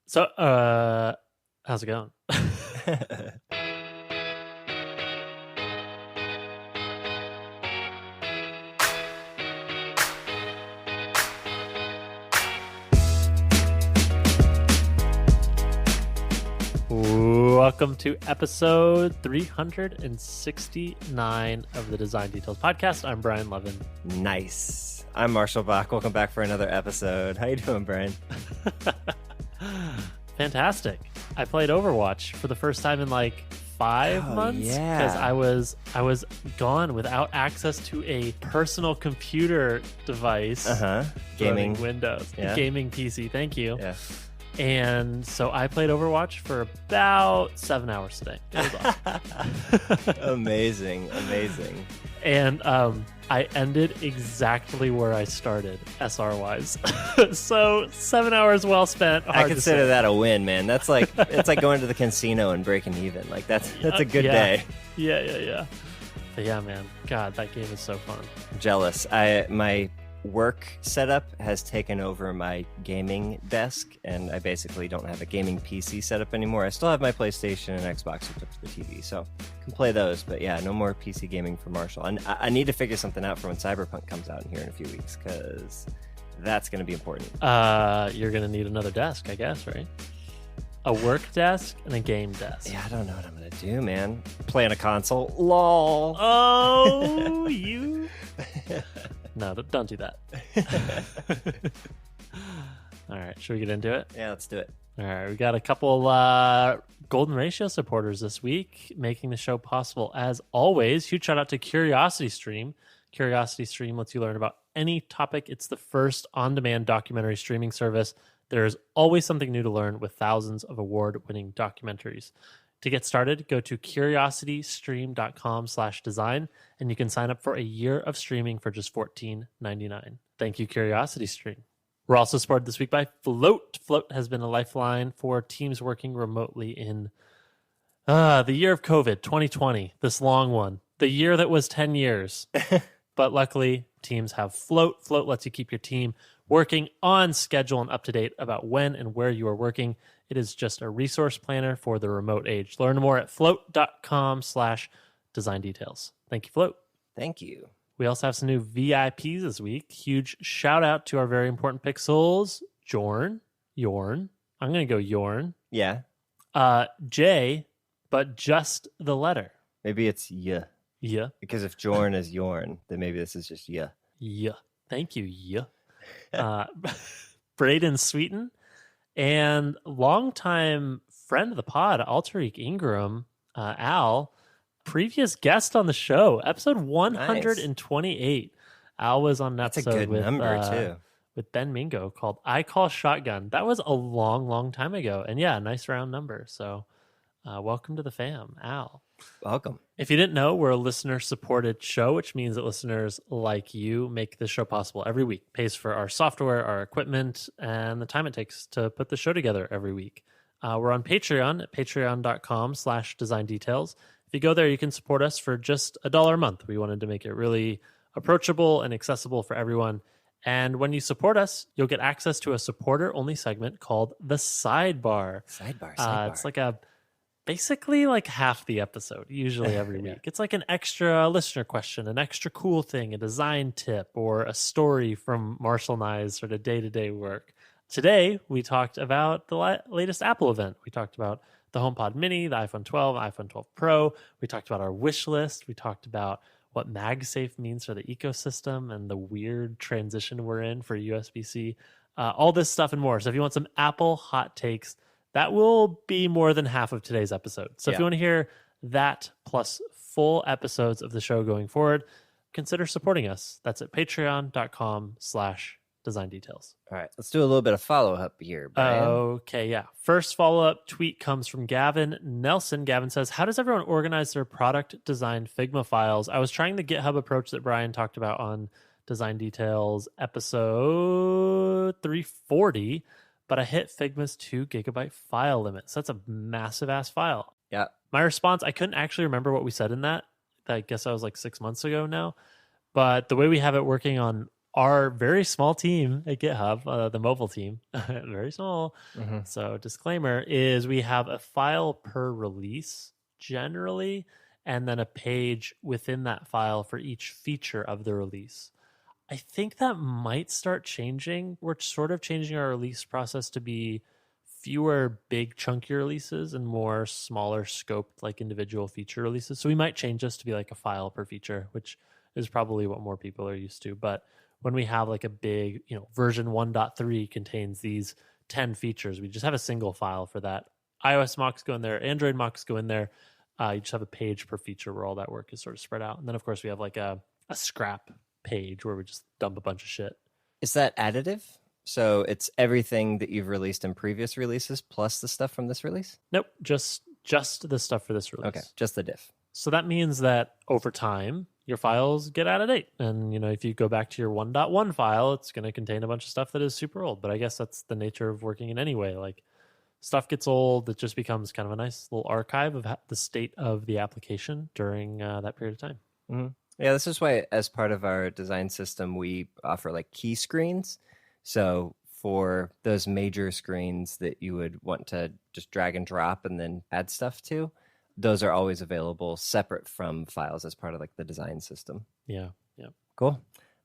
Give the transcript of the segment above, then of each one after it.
So, how's it going? Welcome to episode 369 of the Design Details podcast. I'm Brian Levin. Nice. I'm Marshall Bach. Welcome back for another episode. How you doing, Brian? Fantastic. I played Overwatch for the first time in like 5 months because I was gone without access to a personal computer device. Gaming Windows. Gaming PC. Thank you. Yeah. And so I played Overwatch for about 7 hours today. It was awesome. Amazing. And I ended exactly where I started, SR-wise. So 7 hours well spent. I consider that a win, man. That's like it's like going to the casino and breaking even. Like that's a good day. Yeah. But yeah, man. God, that game is so fun. Jealous. My work setup has taken over my gaming desk, and I basically don't have a gaming PC setup anymore. I still have my PlayStation and Xbox hooked up to the TV, so I can play those. But yeah, no more PC gaming for Marshall. And I need to figure something out for when Cyberpunk comes out in here in a few weeks, because that's going to be important. You're going to need another desk, I guess, right? A work desk and a game desk. Yeah, I don't know what I'm going to do, man. Play on a console. LOL. Oh, you... No, don't do that. All right, should we get into it? Yeah, let's do it. All right, we got a couple Golden Ratio supporters this week, making the show possible as always. Huge shout out to Curiosity Stream. Curiosity Stream lets you learn about any topic. It's the first on-demand documentary streaming service. There is always something new to learn with thousands of award-winning documentaries. To get started, go to curiositystream.com/design, and you can sign up for a year of streaming for just $14.99. Thank you, Curiosity Stream. We're also supported this week by Float. Float has been a lifeline for teams working remotely in the year of COVID, 2020, this long one, the year that was 10 years. But luckily, teams have Float. Float lets you keep your team working on schedule and up to date about when and where you are working. It is just a resource planner for the remote age. Learn more at float.com/design details. Thank you, Float. Thank you. We also have some new VIPs this week. Huge shout out to our very important pixels, Yorn. I'm going to go Yorn. Yeah. J, but just the letter. Maybe it's yeah. Yeah. Because if Jorn is Yorn, then maybe this is just yeah. Yeah. Thank you, yeah. Braden Sweeten. And longtime friend of the pod, Alteric Ingram, Al, previous guest on the show, episode 128. Nice. Al was on an episode That's a good number, too. With Ben Mingo called I Call Shotgun. That was a long time ago. And yeah, nice round number. So welcome to the fam, Al. Welcome. If you didn't know, we're a listener-supported show, which means that listeners like you make this show possible every week. Pays for our software, our equipment, and the time it takes to put the show together every week. We're on Patreon at patreon.com/design details. If you go there, you can support us for just $1 a month. We wanted to make it really approachable and accessible for everyone. And when you support us, you'll get access to a supporter-only segment called the Sidebar. Sidebar. It's like basically like half the episode, usually every week. It's like an extra listener question, an extra cool thing, a design tip, or a story from Marshall and I's sort of day-to-day work. Today, we talked about the latest Apple event. We talked about the HomePod Mini, the iPhone 12, iPhone 12 Pro. We talked about our wish list. We talked about what MagSafe means for the ecosystem and the weird transition we're in for USB-C. All this stuff and more. So if you want some Apple hot takes, that will be more than half of today's episode. So if you want to hear that plus full episodes of the show going forward, consider supporting us. That's at patreon.com/design details. All right, let's do a little bit of follow-up here, Brian. Okay, yeah. First follow-up tweet comes from Gavin Nelson. Gavin says, how does everyone organize their product design Figma files? I was trying the GitHub approach that Brian talked about on Design Details episode 340, but I hit Figma's 2 gigabyte file limit. So that's a massive ass file. Yeah. My response, I couldn't actually remember what we said in that. I guess I was like 6 months ago now. But the way we have it working on our very small team at GitHub, the mobile team, very small. Mm-hmm. So disclaimer is we have a file per release generally, and then a page within that file for each feature of the release. I think that might start changing. We're sort of changing our release process to be fewer big chunky releases and more smaller scoped like individual feature releases. So we might change this to be like a file per feature, which is probably what more people are used to. But when we have like a big, version 1.3 contains these 10 features, we just have a single file for that. iOS mocks go in there, Android mocks go in there. You just have a page per feature where all that work is sort of spread out. And then of course we have like a scrap page where we just dump a bunch of shit. Is that additive? So it's everything that you've released in previous releases plus the stuff from this release? Nope, just the stuff for this release. Okay, just the diff. So that means that over time, your files get out of date. And, if you go back to your 1.1 file, it's going to contain a bunch of stuff that is super old. But I guess that's the nature of working in any way. Like, stuff gets old, it just becomes kind of a nice little archive of the state of the application during that period of time. Mm-hmm. Yeah, this is why as part of our design system, we offer like key screens. So for those major screens that you would want to just drag and drop and then add stuff to, those are always available separate from files as part of like the design system. Yeah. Cool.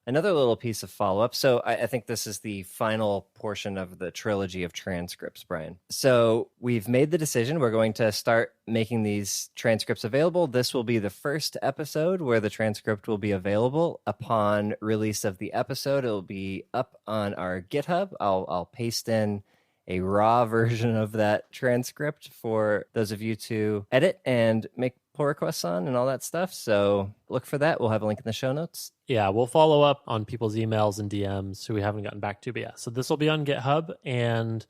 Another little piece of follow-up. So I think this is the final portion of the trilogy of transcripts, Brian. So we've made the decision. We're going to start making these transcripts available. This will be the first episode where the transcript will be available. Upon release of the episode, it'll be up on our GitHub. I'll paste in a raw version of that transcript for those of you to edit and make pull requests on and all that stuff. So look for that. We'll have a link in the show notes. Yeah, we'll follow up on people's emails and DMs who we haven't gotten back to. But yeah, so this will be on GitHub and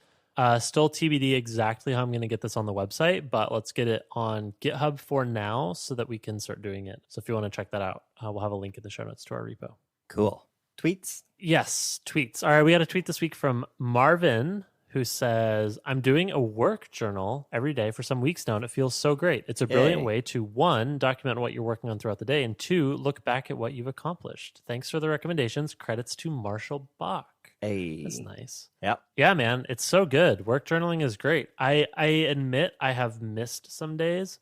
still TBD exactly how I'm going to get this on the website, but let's get it on GitHub for now so that we can start doing it. So if you want to check that out, we'll have a link in the show notes to our repo. Cool. Tweets? Yes, tweets. All right, we had a tweet this week from Marvin, who says, I'm doing a work journal every day for some weeks now, and it feels so great. It's a brilliant way to, 1, document what you're working on throughout the day, and 2, look back at what you've accomplished. Thanks for the recommendations. Credits to Marshall Bach. Hey. That's nice. Yep. Yeah, man. It's so good. Work journaling is great. I admit I have missed some days,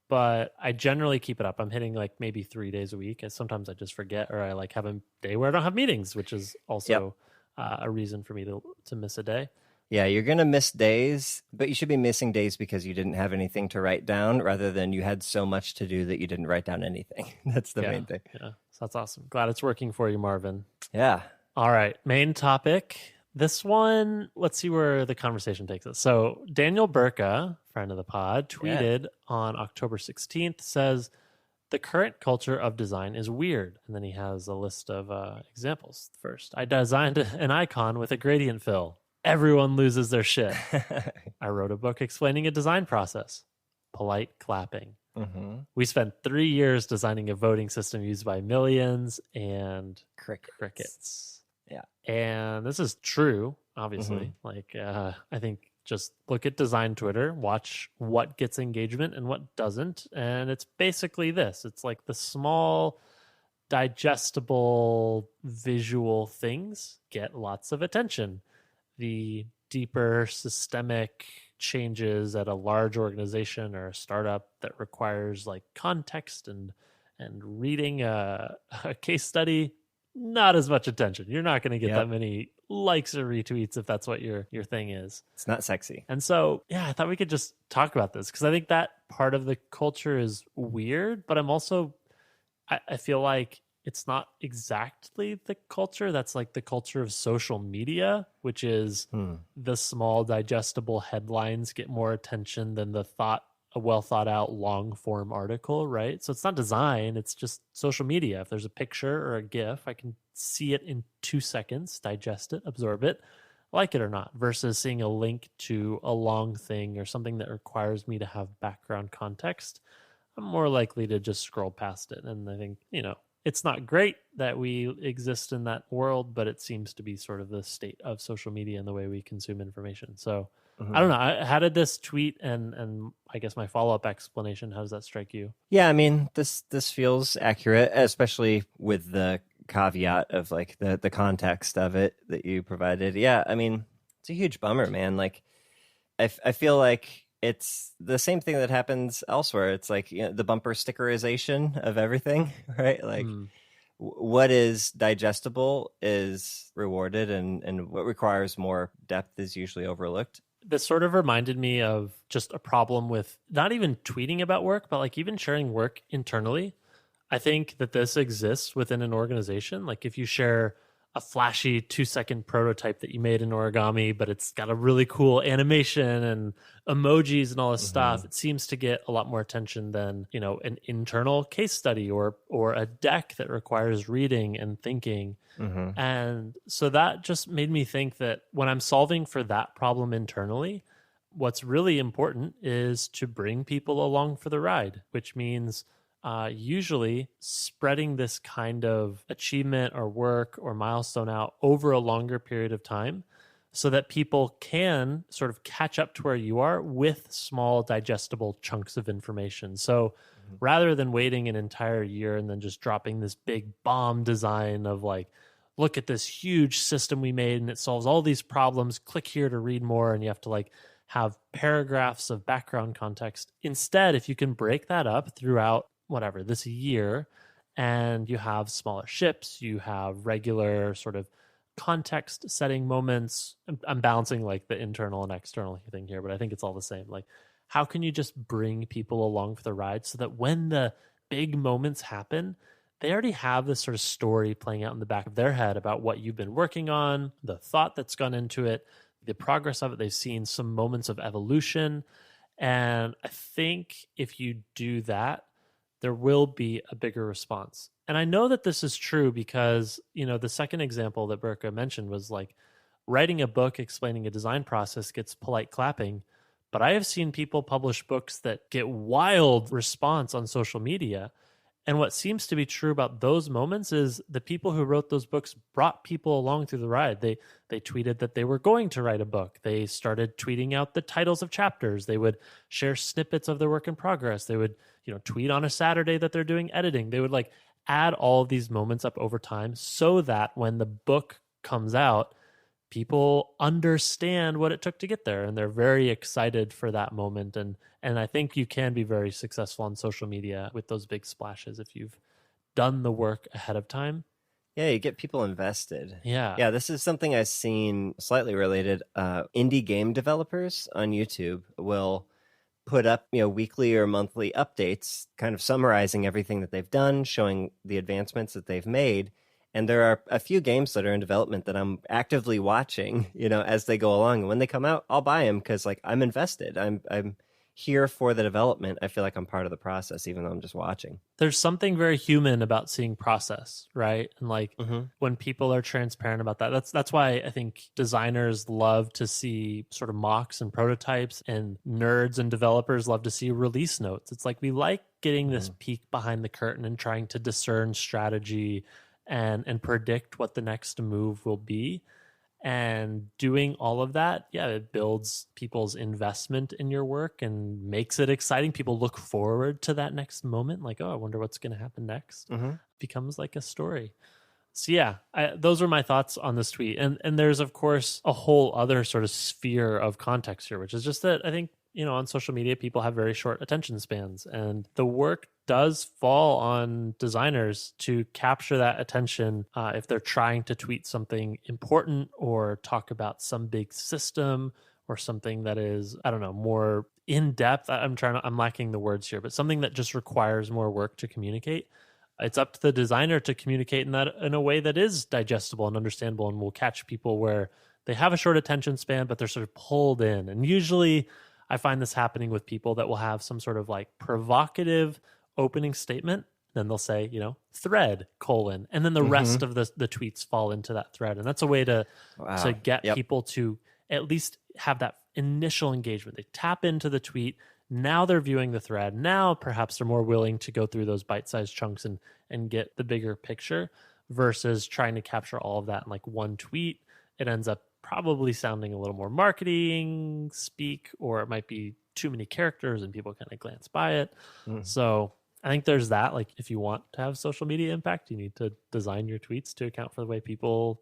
but I generally keep it up. I'm hitting like maybe 3 days a week. And sometimes I just forget, or I like have a day where I don't have meetings, which is also a reason for me to miss a day. Yeah, you're going to miss days, but you should be missing days because you didn't have anything to write down rather than you had so much to do that you didn't write down anything. That's the main thing. Yeah, so that's awesome. Glad it's working for you, Marvin. Yeah. All right, main topic. This one, let's see where the conversation takes us. So Daniel Burka, friend of the pod, tweeted on October 16th, says, the current culture of design is weird. And then he has a list of examples. First, I designed an icon with a gradient fill. Everyone loses their shit. I wrote a book explaining a design process. Polite clapping. Mm-hmm. We spent 3 years designing a voting system used by millions and crickets. Yeah. And this is true, obviously. I think just look at design Twitter, watch what gets engagement and what doesn't. And it's basically this. It's like the small, digestible, visual things get lots of attention. The deeper systemic changes at a large organization or a startup that requires like context and reading a case study, not as much attention. You're not going to get that many likes or retweets if that's what your thing is. It's not sexy. And so, I thought we could just talk about this because I think that part of the culture is weird, but I'm also, I feel like it's not exactly the culture. That's like the culture of social media, which is the small digestible headlines get more attention than a well thought out long form article, right? So it's not design, it's just social media. If there's a picture or a GIF, I can see it in 2 seconds, digest it, absorb it, like it or not, versus seeing a link to a long thing or something that requires me to have background context. I'm more likely to just scroll past it. And I think, it's not great that we exist in that world, but it seems to be sort of the state of social media and the way we consume information. So I don't know. How did this tweet and I guess my follow-up explanation, how does that strike you? Yeah, I mean, this feels accurate, especially with the caveat of like the context of it that you provided. Yeah, I mean, it's a huge bummer, man. Like, I feel like it's the same thing that happens elsewhere. It's like, the bumper stickerization of everything, right? Like, Mm. what is digestible is rewarded, and what requires more depth is usually overlooked. This sort of reminded me of just a problem with not even tweeting about work, but like even sharing work internally. I think that this exists within an organization. Like if you share a flashy 2-second prototype that you made in origami, but it's got a really cool animation and emojis and all this stuff, it seems to get a lot more attention than, an internal case study or a deck that requires reading and thinking. And so that just made me think that when I'm solving for that problem internally, what's really important is to bring people along for the ride, which means usually spreading this kind of achievement or work or milestone out over a longer period of time so that people can sort of catch up to where you are with small digestible chunks of information. So rather than waiting an entire year and then just dropping this big bomb design of like, look at this huge system we made and it solves all these problems, click here to read more, and you have to like have paragraphs of background context. Instead, if you can break that up throughout this year, and you have smaller ships, you have regular sort of context setting moments. I'm balancing like the internal and external thing here, but I think it's all the same. Like, how can you just bring people along for the ride so that when the big moments happen, they already have this sort of story playing out in the back of their head about what you've been working on, the thought that's gone into it, the progress of it. They've seen some moments of evolution. And I think if you do that, there will be a bigger response. And I know that this is true because, the second example that Berka mentioned was like writing a book explaining a design process gets polite clapping. But I have seen people publish books that get wild response on social media. And what seems to be true about those moments is the people who wrote those books brought people along through the ride. They tweeted that they were going to write a book. They started tweeting out the titles of chapters. They would share snippets of their work in progress. They would, tweet on a Saturday that they're doing editing. They would like add all of these moments up over time so that when the book comes out, people understand what it took to get there and they're very excited for that moment. And I think you can be very successful on social media with those big splashes if you've done the work ahead of time. Yeah, you get people invested. Yeah. Yeah, this is something I've seen slightly related. Indie game developers on YouTube will put up, weekly or monthly updates, kind of summarizing everything that they've done, showing the advancements that they've made. And there are a few games that are in development that I'm actively watching, as they go along. And when they come out, I'll buy them because, like, I'm invested. I'm here for the development. I feel like I'm part of the process, even though I'm just watching. There's something very human about seeing process, right? And like when people are transparent about that, that's why I think designers love to see sort of mocks and prototypes, and nerds and developers love to see release notes. It's like we like getting this peek behind the curtain and trying to discern strategy and predict what the next move will be. And doing all of that, it builds people's investment in your work and makes it exciting. People look forward to that next moment. Like, oh, I wonder what's going to happen next. Becomes like a story. So those are my thoughts on this tweet. And there's, of course, a whole other sort of sphere of context here, which is just that I think, on social media, people have very short attention spans. And the work does fall on designers to capture that attention if they're trying to tweet something important or talk about some big system or something that is, I don't know, more in depth. I'm lacking the words here, but something that just requires more work to communicate. It's up to the designer to communicate in a way that is digestible and understandable and will catch people where they have a short attention span, but they're sort of pulled in. And usually I find this happening with people that will have some sort of like provocative opening statement. Then they'll say, thread, : and then the rest of the tweets fall into that thread. And that's a way to get people to at least have that initial engagement. They tap into the tweet. Now they're viewing the thread. Now perhaps they're more willing to go through those bite-sized chunks and get the bigger picture versus trying to capture all of that in like one tweet. It ends up probably sounding a little more marketing speak, or it might be too many characters and people kind of glance by it. So I think there's that. Like, if you want to have social media impact, you need to design your tweets to account for the way people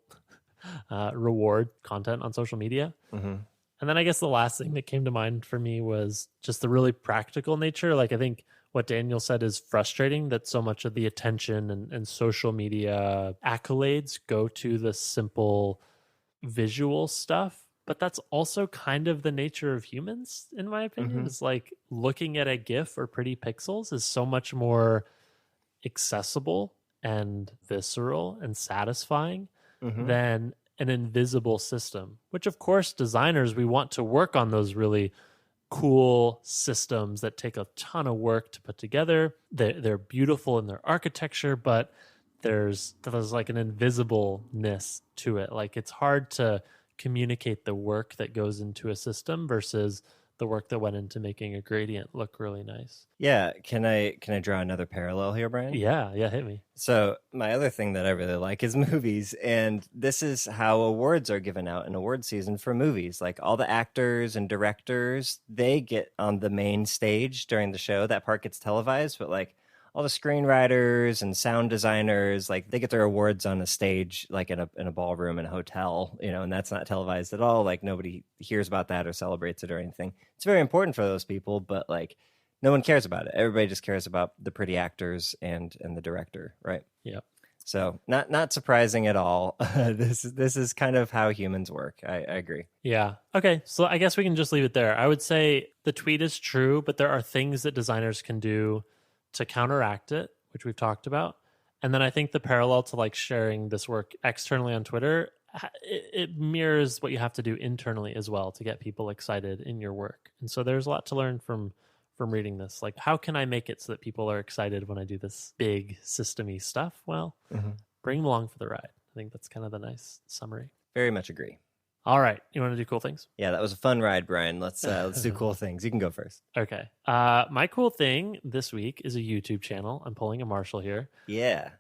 reward content on social media. Mm-hmm. And then I guess the last thing that came to mind for me was just the really practical nature. Like, I think what Daniel said is frustrating that so much of the attention and social media accolades go to the simple visual stuff. But that's also kind of the nature of humans, in my opinion. Mm-hmm. It's like looking at a GIF or pretty pixels is so much more accessible and visceral and satisfying Mm-hmm. than an invisible system, which of course designers, we want to work on those really cool systems that take a ton of work to put together. They're beautiful in their architecture, but there's like an invisibleness to it. Like, it's hard to communicate the work that goes into a system versus the work that went into making a gradient look really nice. Yeah, can I draw another parallel here, Brian? Yeah, hit me. So my other thing that I really like is movies, and this is how awards are given out in award season for movies. Like, all the actors and directors, they get on the main stage during the show. That part gets televised, but like all the screenwriters and sound designers, like, they get their awards on a stage, like in a ballroom in a hotel, and that's not televised at all. Like, nobody hears about that or celebrates it or anything. It's very important for those people, but like, no one cares about it. Everybody just cares about the pretty actors and the director, right? Yep. So not surprising at all. This is kind of how humans work. I agree. Yeah. Okay. So I guess we can just leave it there. I would say the tweet is true, but there are things that designers can do to counteract it, which we've talked about. And then I think the parallel to like sharing this work externally on Twitter, it mirrors what you have to do internally as well to get people excited in your work. And so there's a lot to learn from reading this. Like, how can I make it so that people are excited when I do this big systemy stuff? Well, bring them along for the ride. I think that's kind of the nice summary. Very much agree. All right. You want to do cool things? Yeah, that was a fun ride, Brian. Let's do cool things. You can go first. Okay. My cool thing this week is a YouTube channel. I'm pulling a Marshall here. Yeah.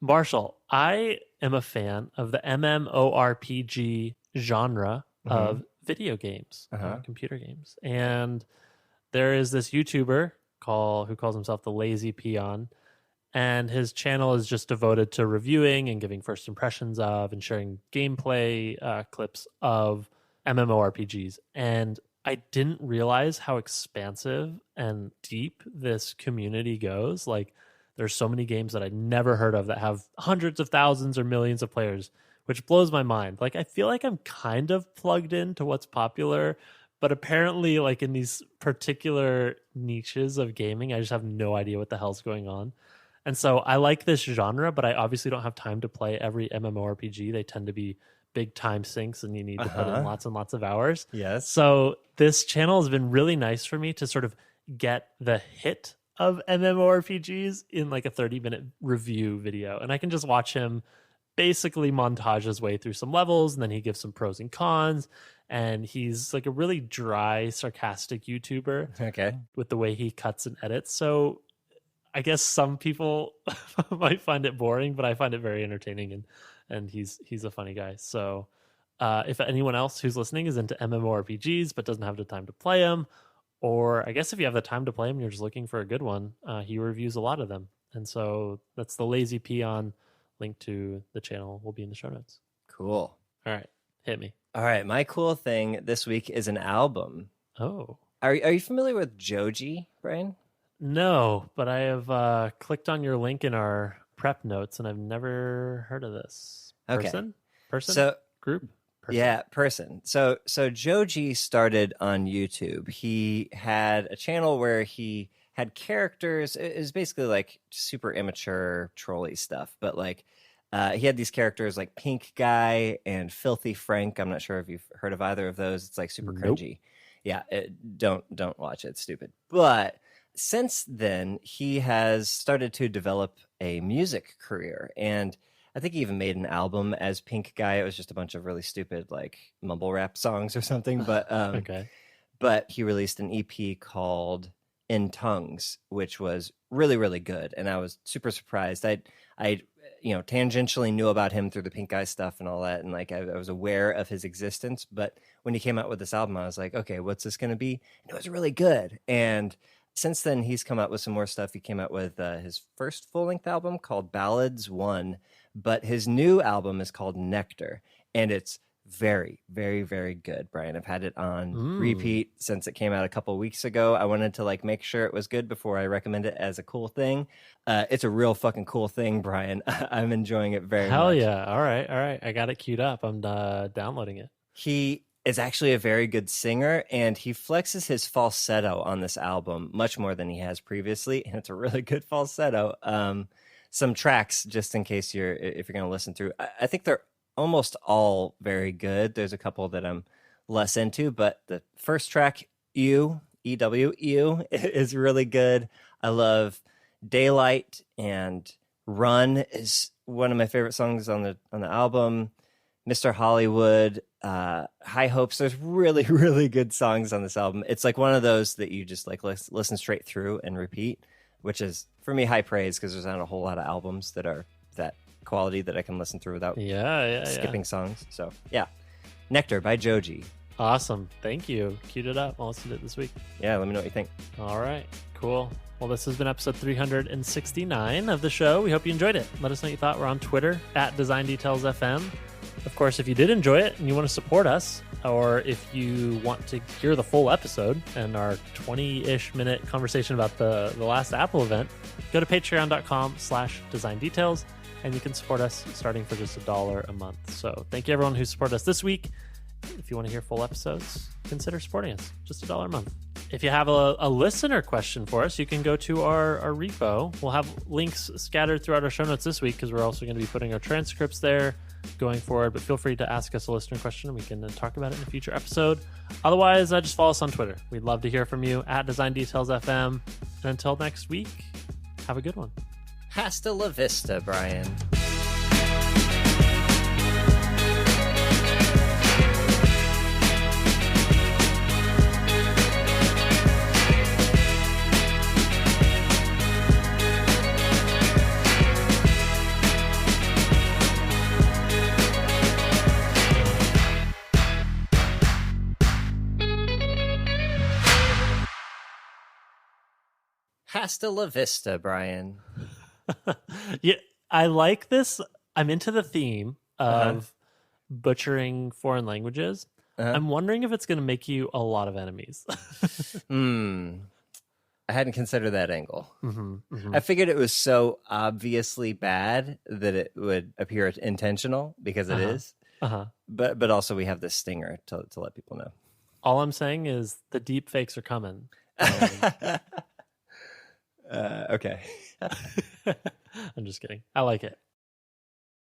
Marshall, I am a fan of the MMORPG genre of video games, computer games. And there is this YouTuber who calls himself the Lazy Peon, and his channel is just devoted to reviewing and giving first impressions of and sharing gameplay clips of MMORPGs. And I didn't realize how expansive and deep this community goes. Like, there's so many games that I'd never heard of that have hundreds of thousands or millions of players, which blows my mind. Like, I feel like I'm kind of plugged into what's popular, but apparently, like, in these particular niches of gaming, I just have no idea what the hell's going on. And so I like this genre, but I obviously don't have time to play every MMORPG. They tend to be big time sinks and you need to put in lots and lots of hours. Yes. So this channel has been really nice for me to sort of get the hit of MMORPGs in like a 30-minute review video. And I can just watch him basically montage his way through some levels, and then he gives some pros and cons. And he's like a really dry, sarcastic YouTuber. Okay. With the way he cuts and edits. So I guess some people might find it boring, but I find it very entertaining, and he's a funny guy. So if anyone else who's listening is into MMORPGs but doesn't have the time to play them, or I guess if you have the time to play them, you're just looking for a good one, he reviews a lot of them. And so that's the Lazy Peon. Link to the channel will be in the show notes. Cool. All right, hit me. All right, my cool thing this week is an album. Oh. Are you familiar with Joji, Brian? No, but I have clicked on your link in our prep notes, and I've never heard of this. Person? So, group? Person. Yeah, person. So Joji started on YouTube. He had a channel where he had characters. It was basically like super immature trolley stuff, but like he had these characters like Pink Guy and Filthy Frank. I'm not sure if you've heard of either of those. It's like super cringy. Yeah, don't watch it. It's stupid. But since then, he has started to develop a music career, and I think he even made an album as Pink Guy. It was just a bunch of really stupid like mumble rap songs or something. But okay. But he released an EP called In Tongues, which was really, really good, and I was super surprised. I tangentially knew about him through the Pink Guy stuff and all that, and like I was aware of his existence. But when he came out with this album, I was like, okay, what's this going to be? And it was really good. And since then, he's come out with some more stuff. He came out with his first full-length album called Ballads 1, but his new album is called Nectar, and it's very, very, very good, Brian. I've had it on repeat since it came out a couple of weeks ago. I wanted to like make sure it was good before I recommend it as a cool thing. It's a real fucking cool thing, Brian. I'm enjoying it very much. Hell yeah. All right. I got it queued up. I'm downloading it. He is actually a very good singer, and he flexes his falsetto on this album much more than he has previously, and it's a really good falsetto. Some tracks, just in case if you're going to listen through, I think they're almost all very good. There's a couple that I'm less into, but the first track, EW, is really good. I love Daylight, and Run is one of my favorite songs on the album. Mr. Hollywood, High Hopes. There's really, really good songs on this album. It's like one of those that you just like listen straight through and repeat, which is for me high praise because there's not a whole lot of albums that are that quality that I can listen through without skipping songs. So yeah, Nectar by Joji. Awesome. Thank you. Queued it up. I'll listen to it this week. Yeah, let me know what you think. All right, cool. Well, this has been episode 369 of the show. We hope you enjoyed it. Let us know what you thought. We're on Twitter at DesignDetailsFM. Of course, if you did enjoy it and you want to support us, or if you want to hear the full episode and our 20-ish minute conversation about the last Apple event, go to patreon.com/designdetails. And you can support us starting for just $1 a month. So thank you everyone who supported us this week. If you want to hear full episodes, consider supporting us. Just $1 a month. If you have a listener question for us, you can go to our repo. We'll have links scattered throughout our show notes this week because we're also going to be putting our transcripts there going forward. But feel free to ask us a listener question and we can talk about it in a future episode. Otherwise, just follow us on Twitter. We'd love to hear from you at DesignDetailsFM. And until next week, have a good one. Hasta la vista, Brian. Hasta la vista, Brian. Yeah, I like this. I'm into the theme of butchering foreign languages. I'm wondering if it's going to make you a lot of enemies. I hadn't considered that angle. I figured it was so obviously bad that it would appear intentional because it is. But also we have this stinger to let people know. All I'm saying is the deep fakes are coming. Okay. I'm just kidding. I like it.